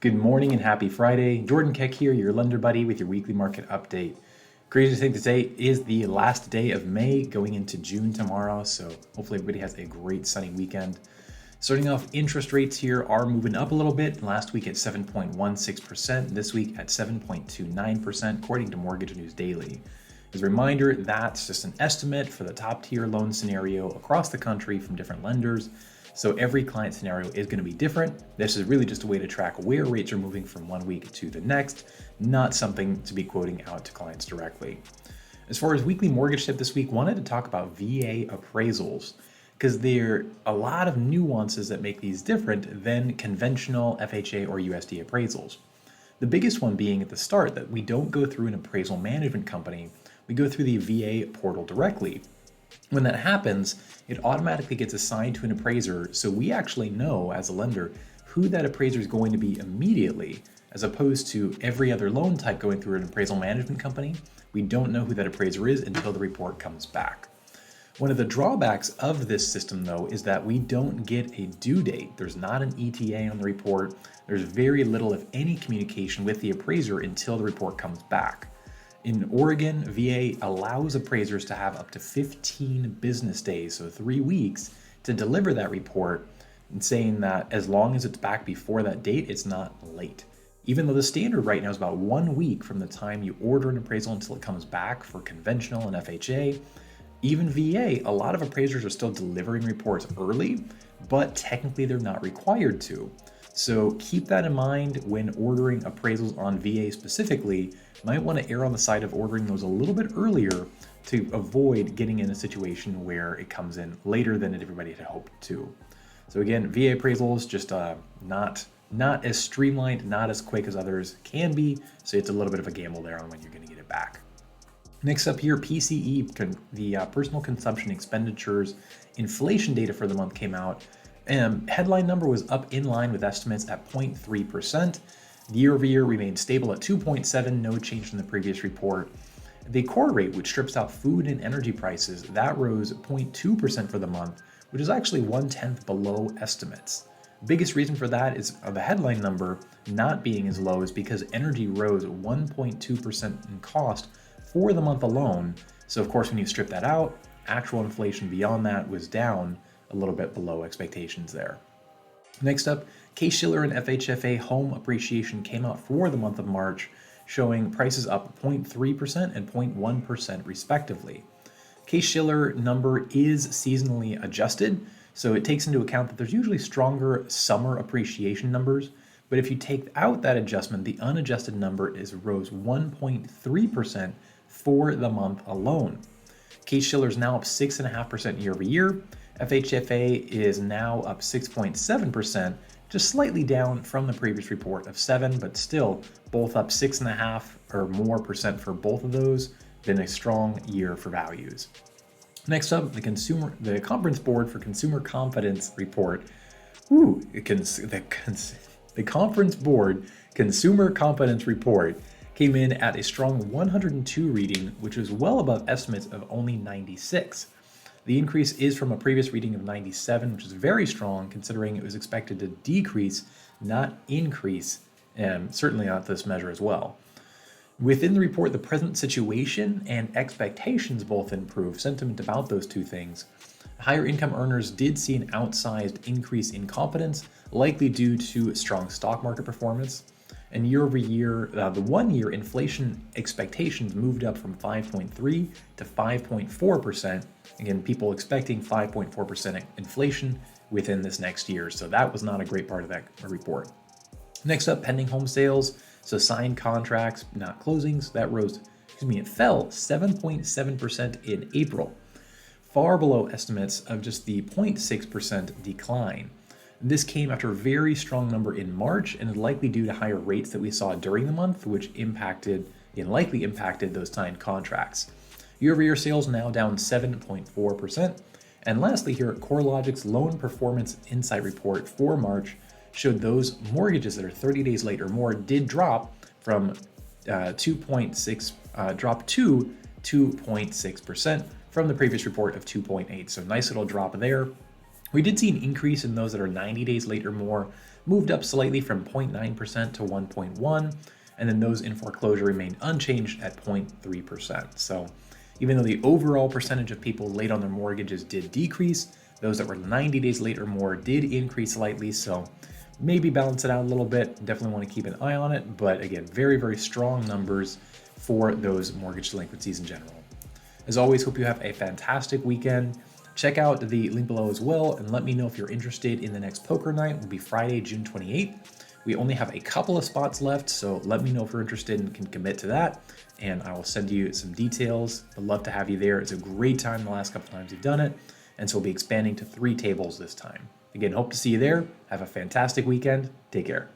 Good morning and happy Friday. Jordan Keck here, your lender buddy with your weekly market update. Crazy thing to say is the last day of May going into June tomorrow, so hopefully everybody has a great sunny weekend. Starting off, interest rates here are moving up a little bit. Last week at 7.16%, this week at 7.29%, according to Mortgage News Daily. As a reminder, that's just an estimate for the top tier loan scenario across the country from different lenders. So every client scenario is going to be different. This is really just a way to track where rates are moving from one week to the next, not something to be quoting out to clients directly. As far as weekly mortgage tip this week, wanted to talk about VA appraisals because there are a lot of nuances that make these different than conventional FHA or USD appraisals. The biggest one being at the start that we don't go through an appraisal management company, we go through the VA portal directly. When that happens, it automatically gets assigned to an appraiser, so we actually know as a lender who that appraiser is going to be immediately, as opposed to every other loan type going through an appraisal management company. We don't know who that appraiser is until the report comes back. One of the drawbacks of this system, though, is that we don't get a due date. There's not an ETA on the report. There's very little, if any, communication with the appraiser until the report comes back. In Oregon, VA allows appraisers to have up to 15 business days, so 3 weeks, to deliver that report, and saying that as long as it's back before that date, it's not late. Even though the standard right now is about 1 week from the time you order an appraisal until it comes back for conventional and FHA, even VA, a lot of appraisers are still delivering reports early, but technically they're not required to. So keep that in mind when ordering appraisals on VA specifically. You might want to err on the side of ordering those a little bit earlier to avoid getting in a situation where it comes in later than everybody had hoped to. So again, VA appraisals just not as streamlined, not as quick as others can be. So it's a little bit of a gamble there on when you're going to get it back. Next up here, PCE, the personal consumption expenditures inflation data for the month came out. Headline number was up in line with estimates at 0.3%. The year over year remained stable at 2.7, no change from the previous report. The core rate, which strips out food and energy prices, that rose 0.2% for the month, which is actually 1/10 below estimates. Biggest reason for that is the headline number not being as low is because energy rose 1.2% in cost for the month alone. So of course, when you strip that out, actual inflation beyond that was down a little bit below expectations there. Next up, Shiller and FHFA home appreciation came out for the month of March, showing prices up 0.3% and 0.1% respectively. Shiller number is seasonally adjusted, so it takes into account that there's usually stronger summer appreciation numbers, but if you take out that adjustment, the unadjusted number rose 1.3% for the month alone. Shiller is now up 6.5% year over year. FHFA is now up 6.7%, just slightly down from the previous report of 7, but still both up 6.5% or more for both of those. Been a strong year for values. Next up, the Conference Board for Consumer Confidence report. The Conference Board Consumer Confidence report came in at a strong 102 reading, which was well above estimates of only 96. The increase is from a previous reading of 97, which is very strong considering it was expected to decrease, not increase, certainly not this measure as well. Within the report, the present situation and expectations both improve. Sentiment about those two things. Higher income earners did see an outsized increase in confidence, likely due to strong stock market performance. And year over year, the 1 year inflation expectations moved up from 5.3 to 5.4%. Again, people expecting 5.4% inflation within this next year. So that was not a great part of that report. Next up, pending home sales. So signed contracts, not closings, it fell 7.7% in April, far below estimates of just the 0.6% decline. This came after a very strong number in March and is likely due to higher rates that we saw during the month, which likely impacted those signed contracts. Year-over-year sales now down 7.4%. And lastly here, Corelogic's Loan Performance Insight Report for March showed those mortgages that are 30 days late or more did drop from 2.6% from the previous report of 2.8. So nice little drop there. We did see an increase in those that are 90 days late or more, moved up slightly from 0.9% to 1.1%, and then those in foreclosure remained unchanged at 0.3%. So even though the overall percentage of people late on their mortgages did decrease, those that were 90 days late or more did increase slightly. So maybe balance it out a little bit. Definitely want to keep an eye on it. But again, very, very strong numbers for those mortgage delinquencies in general. As always, hope you have a fantastic weekend. Check out the link below as well, and let me know if you're interested in the next poker night. It will be Friday, June 28th. We only have a couple of spots left, so let me know if you're interested and can commit to that, and I will send you some details. I'd love to have you there. It's a great time the last couple times we've done it, and so we'll be expanding to 3 tables this time. Again, hope to see you there. Have a fantastic weekend. Take care.